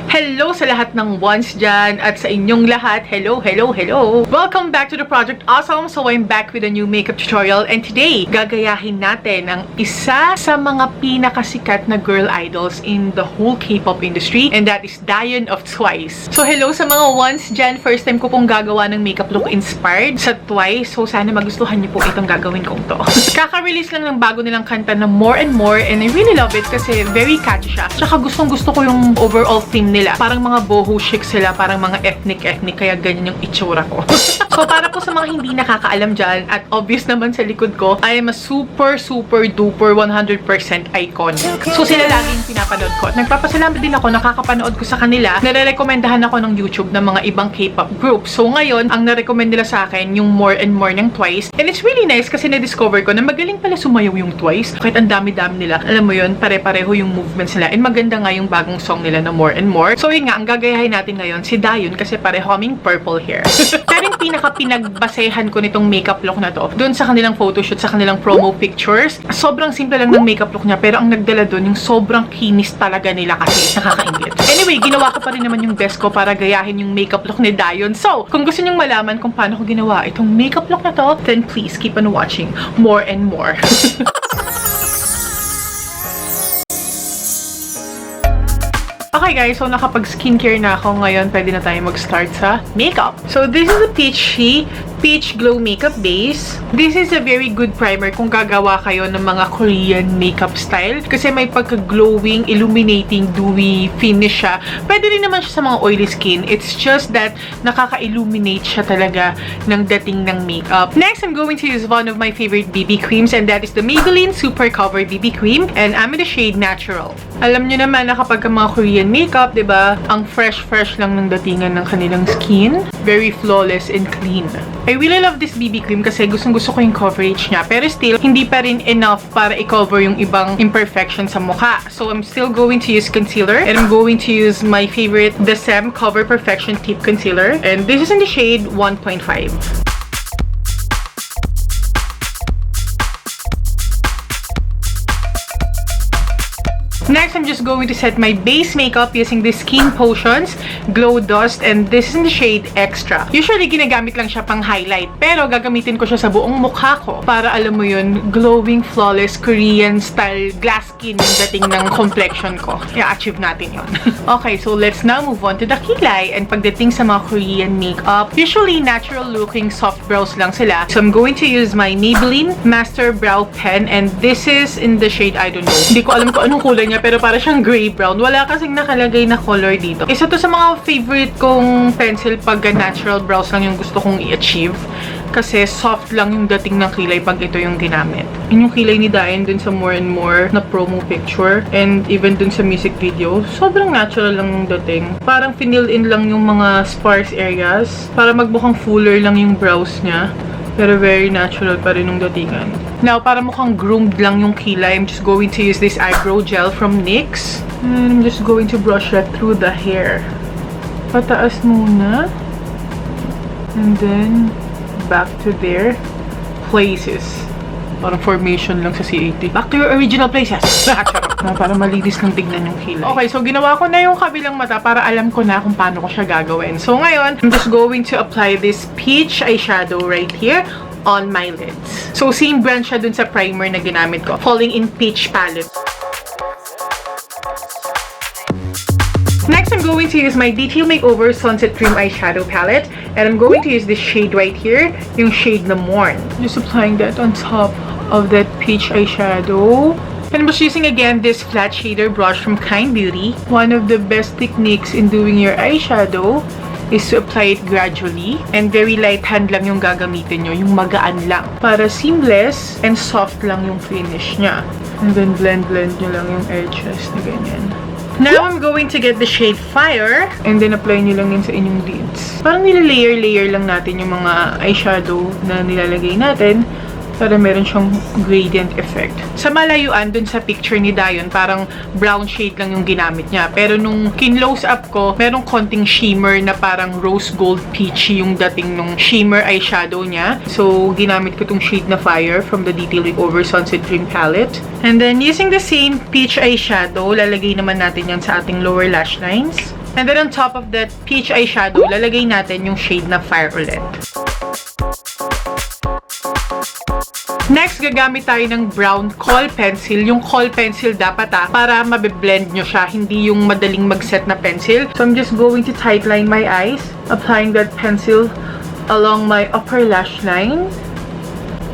Hello sa lahat ng ones dyan at sa inyong lahat. Hello, hello, hello. Welcome back to the Project Awesome. So I'm back with a new makeup tutorial and today, gagayahin natin ang isa sa mga pinakasikat na girl idols in the whole K-pop industry, and that is Dahyun of Twice. So hello sa mga ones dyan. First time ko pong gagawa ng makeup look inspired sa Twice. So sana magustuhan niyo po itong gagawin kong to. Kaka-release lang ng bago nilang kanta na More and More, and I really love it kasi very catchy siya. Tsaka gustong-gusto ko yung overall theme nila. Parang mga boho chic sila, parang mga ethnic, kaya ganyan yung itsura ko. So para po sa mga hindi nakakaalam dyan, at obvious naman sa likod ko, I am a super duper 100% icon. So sila laging pinapanood ko. At nagpapasalamat din ako, nakakapanood ko sa kanila. Nare-recomendahan ako ng YouTube ng mga ibang K-pop groups. So ngayon, ang na-recommend nila sa akin, yung More and More ng Twice. And it's really nice kasi na-discover ko na magaling pala sumayaw yung Twice. Kahit ang dami-dami nila. Alam mo yun, pare-pareho yung movements nila. And maganda nga yung bagong song nila na More and More. So yun nga, ang gagayahin natin ngayon si Dahyun kasi pareho kaming purple hair. Pero yung pinaka-pinagbasehan ko nitong makeup look na to, doon sa kanilang photoshoot, sa kanilang promo pictures, sobrang simple lang ng makeup look niya, pero ang nagdala doon, yung sobrang kinis talaga nila kasi nakakaingit. Anyway, ginawa ko pa rin naman yung best ko para gayahin yung makeup look ni Dahyun. So, kung gusto nyong malaman kung paano ko ginawa itong makeup look na to, then please keep on watching More and More. Okay guys, so nakapag-skincare na ako. Ngayon, pwede na tayo mag-start sa makeup. So this is a Peach Glow Makeup Base. This is a very good primer kung gagawa kayo ng mga Korean makeup style. Kasi may pagka-glowing, illuminating, dewy finish siya. Pwede rin naman siya sa mga oily skin. It's just that nakaka-illuminate siya talaga ng dating ng makeup. Next, I'm going to use one of my favorite BB creams, and that is the Maybelline Super Cover BB Cream. And I'm in the shade Natural. Alam nyo naman na kapag mga Korean makeup, diba, ang fresh lang ng datingan ng kanilang skin. Very flawless and clean. I really love this BB cream kasi gustong-gusto ko yung coverage niya. Pero still, hindi pa rin enough para i-cover yung ibang imperfections sa mukha. So, I'm still going to use concealer. And I'm going to use my favorite, the SAEM Cover Perfection Tip Concealer. And this is in the shade 1.5. Next, I'm just going to set my base makeup using the SkinPotions Glow Dust, and this is in the shade Extra. Usually, ginagamit lang siya pang highlight, pero gagamitin ko siya sa buong mukha ko para, alam mo yun, glowing, flawless, Korean style glass skin yung dating ng complexion ko. I-achieve natin yun. Okay, so let's now move on to the kilay. And pagdating sa mga Korean makeup, usually natural looking soft brows lang sila. So I'm going to use my Maybelline Master Brow Pen, and this is in the shade, I don't know. Hindi ko alam kung anong kulay niya, pero para siyang gray-brown. Wala kasing nakalagay na color dito. Isa to sa mga favorite kong pencil pag natural brows lang yung gusto kong i-achieve. Kasi soft lang yung dating ng kilay pag ito yung ginamit. Yun yung kilay ni Dahyun dun sa More and More na promo picture. And even dun sa music video, sobrang natural lang yung dating. Parang fill in lang yung mga sparse areas. Para magmukhang fuller lang yung brows niya. Pero very natural pa rin yung datingan. Now, para mukhang groomed lang yung kilay, I'm just going to use this eyebrow gel from NYX. And I'm just going to brush that through the hair. Pataas muna. And then, back to their places. Parang formation lang sa C80. Back to your original places. Para malinis lang tignan yung kilay. Okay, so ginawa ko na yung kabilang mata para alam ko na kung paano ko siya gagawin. So ngayon, I'm just going to apply this peach eyeshadow right here on my lids. So same brand siya dun sa primer na ginamit ko. Falling in Peach palette. Next, I'm going to use my Detail Makeover Sunset Cream Eyeshadow Palette. And I'm going to use this shade right here, yung shade na Morn. Just applying that on top of that peach eyeshadow. And I'm just using again this flat shader brush from Kind Beauty. One of the best techniques in doing your eyeshadow is to apply it gradually. And very light hand lang yung gagamitin nyo, yung magaan lang. Para seamless and soft lang yung finish niya. And then blend nyo lang yung edges na ganyan. Now, I'm going to get the shade Fire and then apply nyo lang yun sa inyong lids. Parang nila-layer lang natin yung mga eyeshadow na nilalagay natin para meron siyang gradient effect. Sa malayuan, dun sa picture ni Dahyun, parang brown shade lang yung ginamit niya. Pero nung kin-close up ko, merong konting shimmer na parang rose gold peachy yung dating nung shimmer eyeshadow niya. So, ginamit ko tong shade na Fire from the Detail Makeover Sunset Cream Palette. And then, using the same peach eyeshadow, lalagay naman natin yan sa ating lower lash lines. And then on top of that peach eyeshadow, lalagay natin yung shade na Fire ulit. Next, gagamit tayo ng brown kohl pencil. Yung kohl pencil dapat para mabiblend nyo siya, hindi yung madaling mag-set na pencil. So, I'm just going to tightline my eyes, applying that pencil along my upper lash line.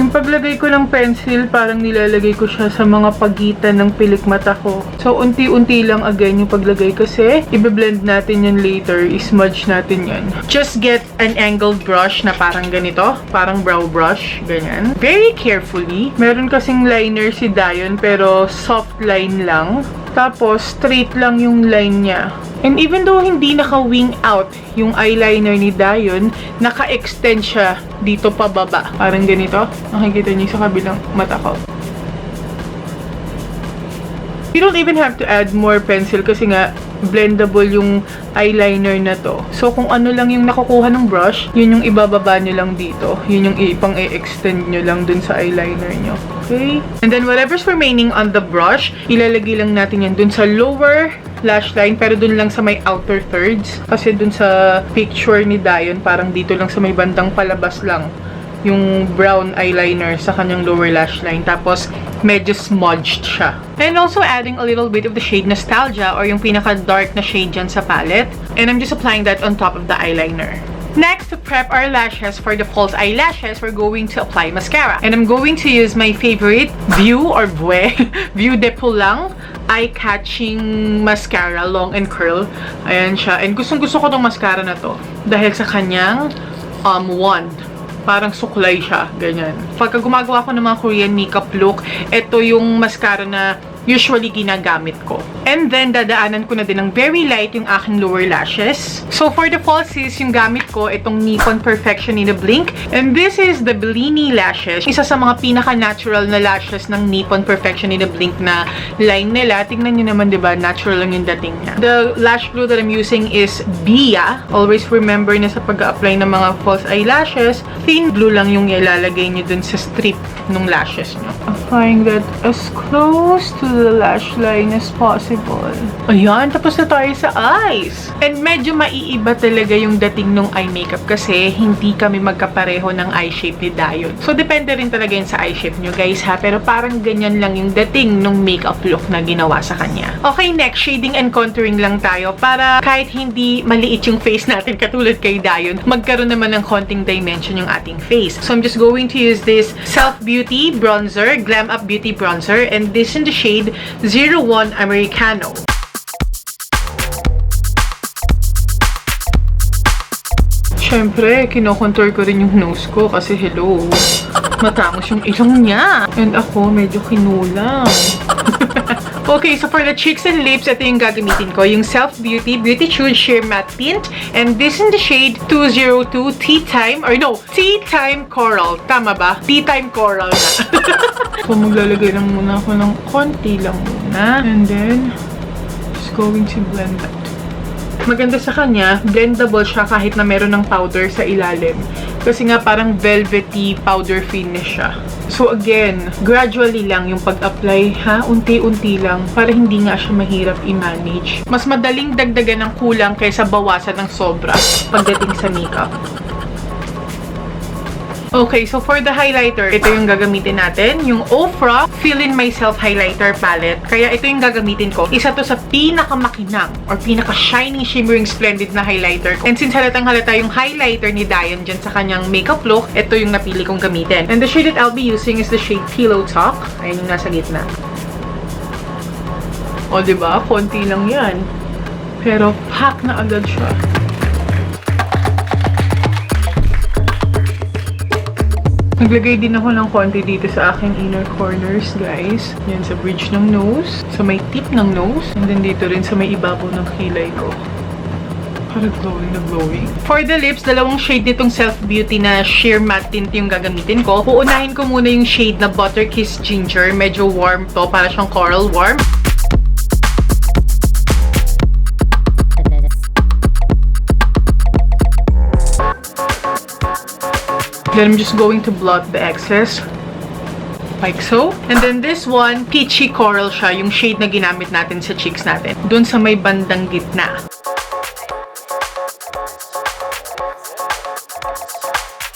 Yung paglagay ko ng pencil, parang nilalagay ko siya sa mga pagitan ng pilik mata ko. So, unti-unti lang again yung paglagay kasi i-blend natin yan later. I-smudge natin yan. Just get an angled brush na parang ganito. Parang brow brush. Ganyan. Very carefully. Meron kasing liner si Dahyun pero soft line lang. Tapos, straight lang yung line niya. And even though hindi naka-wing out yung eyeliner ni Dahyun, naka-extend siya dito pababa. Parang ganito. Nakikita niyo sa kabilang mata ko. You don't even have to add more pencil kasi nga blendable yung eyeliner na to. So, kung ano lang yung nakukuha ng brush, yun yung ibababa nyo lang dito. Yun yung ipang-e-extend nyo lang dun sa eyeliner nyo. Okay? And then, whatever's remaining on the brush, ilalagay lang natin yan dun sa lower lash line, pero dun lang sa may outer thirds. Kasi dun sa picture ni Dahyun, parang dito lang sa may bandang palabas lang yung brown eyeliner sa kanyang lower lash line. Tapos, medyo smudged siya. And also adding a little bit of the shade Nostalgia or yung pinaka-dark na shade dyan sa palette. And I'm just applying that on top of the eyeliner. Next, to prep our lashes for the false eyelashes, we're going to apply mascara. And I'm going to use my favorite View or View de Pulang eye-catching mascara, long and curl. Ayan siya. And gustong-gusto ko tong mascara na to dahil sa kanyang wand. Parang suklay siya, ganyan. Pagka gumagawa ko ng mga Korean makeup look, ito yung mascara na usually ginagamit ko. And then, dadaanan ko na din ng very light yung aking lower lashes. So, for the falsies, yung gamit ko, itong Nippon Perfection in a Blink. And this is the Bellini lashes. Isa sa mga pinaka-natural na lashes ng Nippon Perfection in a Blink na line nila. Tingnan nyo naman, diba? Natural lang yung dating niya. The lash glue that I'm using is Bia. Always remember na sa pag-a-apply ng mga false eyelashes, thin glue lang yung ilalagay nyo dun sa strip ng lashes nyo. Applying that as close to the lash line as possible. Ayan, tapos na tayo sa eyes. And medyo maiiba talaga yung dating nung eye makeup kasi hindi kami magkapareho ng eye shape ni Dahyun. So, depende rin talaga yun sa eye shape nyo, guys, ha? Pero parang ganyan lang yung dating nung makeup look na ginawa sa kanya. Okay, next, shading and contouring lang tayo para kahit hindi maliit yung face natin katulad kay Dahyun, magkaroon naman ng konting dimension yung ating face. So, I'm just going to use this Self Beauty bronzer, Glam Up Beauty bronzer, and this in the shade 01 Americano. Siyempre, kinokontour ko rin yung nose ko kasi hello, matangos yung ilong niya. And ako, medyo kinulang. Okay, so for the cheeks and lips, ito yung gagamitin ko. Yung Self Beauty Beautitude Sheer Matte Tint. And this in the shade 202 Teatime. Or no, Teatime Coral. Tama ba? Teatime Coral na. So, maglalagay lang muna ako ng konti lang muna. And then, just going to blend that. Maganda sa kanya, blendable siya kahit na meron ng powder sa ilalim. Kasi nga parang velvety powder finish siya. So again, gradually lang yung pag-apply, ha? Unti-unti lang para hindi nga siya mahirap i-manage. Mas madaling dagdagan ng kulang kaysa bawasan ng sobra pagdating sa makeup. Okay, so for the highlighter, ito yung gagamitin natin. Yung Ofra Fill In Myself Highlighter Palette. Kaya ito yung gagamitin ko. Isa to sa pinakamakinang or pinaka-shining, shimmering, splendid na highlighter ko. And since halatang halata yung highlighter ni Dahyun dyan sa kanyang makeup look, ito yung napili kong gamitin. And the shade that I'll be using is the shade Pillow Talk. Ayun yung nasa gitna. O, diba? Konti lang yan. Pero pack na agad siya. Naglagay din ako ng konti dito sa aking inner corners, guys. Yan sa bridge ng nose, sa may tip ng nose, and then dito rin sa may ibabaw ng kilay ko. Para glowing na glowing. For the lips, dalawang shade nitong Self Beauty na Sheer Matte Tint yung gagamitin ko. Uunahin ko muna yung shade na Butter Kiss Ginger. Medyo warm to, para siyang coral warm. Then I'm just going to blot the excess. Like so. And then this one, peachy coral siya. Yung shade na ginamit natin sa cheeks natin. Doon sa may bandang gitna.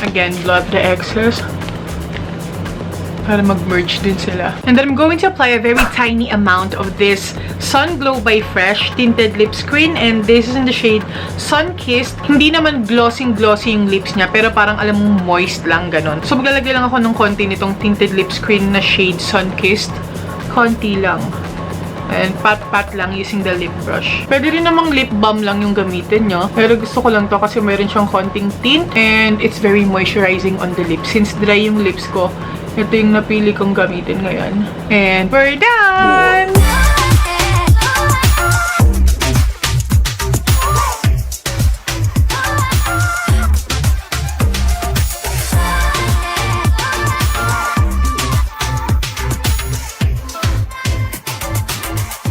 Again, blot the excess para mag-merge din sila. And then I'm going to apply a very tiny amount of this Sun Glow by Fresh Tinted Lip Screen, and this is in the shade Sun Kissed. Hindi naman glossy yung lips niya, pero parang alam mo moist lang, ganon. So maglalagay lang ako ng konti nitong Tinted Lip Screen na shade Sun Kissed. Konti lang. And pat-pat lang using the lip brush. Pwede rin namang lip balm lang yung gamitin nyo. Pero gusto ko lang to kasi mayroon siyang konting tint and it's very moisturizing on the lips. Since dry yung lips ko, ito yung napili kong gamitin ngayon. And we're done!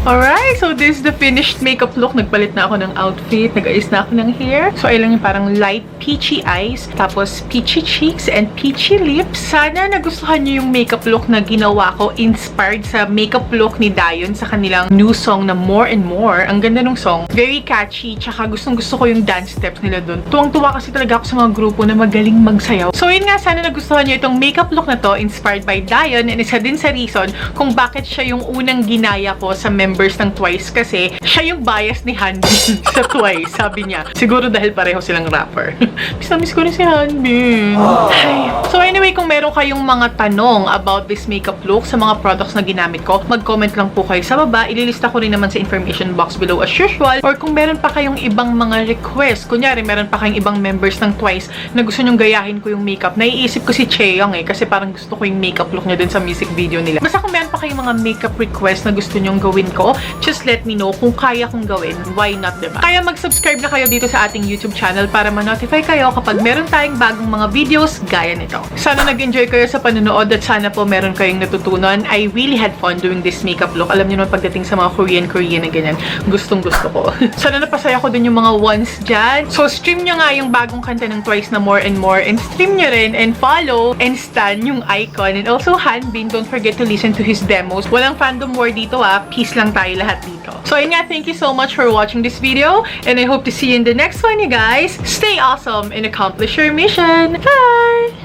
Alright, so this is the finished makeup look. Nagpalit na ako ng outfit, nag-ayos na ako ng hair. So, ay lang yung parang light peachy eyes, tapos peachy cheeks, and peachy lips. Sana nagustuhan nyo yung makeup look na ginawa ko, inspired sa makeup look ni Dahyun sa kanilang new song na More and More. Ang ganda ng song. Very catchy, tsaka gustong-gusto ko yung dance steps nila dun. Tuwang-tuwa kasi talaga ako sa mga grupo na magaling magsayaw. So, yun nga, sana nagustuhan nyo itong makeup look na to, inspired by Dahyun, and isa din sa reason kung bakit siya yung unang ginaya ko sa members ng Twice, kasi siya yung bias ni Hanbin sa Twice, sabi niya. Siguro dahil pareho silang rapper. Miss ko rin si Hanbin. So anyway, kung meron kayong mga tanong about this makeup look sa mga products na ginamit ko, mag-comment lang po kayo sa baba. Ililista ko rin naman sa information box below as usual. Or kung meron pa kayong ibang mga request, kunyari meron pa kayong ibang members ng Twice na gusto nyong gayahin ko yung makeup, naiisip ko si Cheong kasi parang gusto ko yung makeup look niya dun sa music video nila. Basta kung meron pa kayong mga makeup request na gusto nyong gawin ko, just let me know kung kaya kong gawin. Why not, diba? Kaya mag-subscribe na kayo dito sa ating YouTube channel para ma-notify kayo kapag meron tayong bagong mga videos gaya nito. Sana nag-enjoy kayo sa panonood at sana po meron kayong natutunan. I really had fun doing this makeup look. Alam niyo naman pagdating sa mga Korean na ganyan, gustong-gusto ko. Sana napasaya ko din yung mga ones dyan. So, stream nyo nga yung bagong kanta ng Twice na More and More, and stream nyo rin and follow and stan yung icon. And also, Hanbin, don't forget to listen to his demos. Walang fandom war dito Peace lang tayo lahat dito. So, ayun nga, thank you so much for watching this video, and I hope to see you in the next one, you guys. Stay awesome and accomplish your mission. Bye!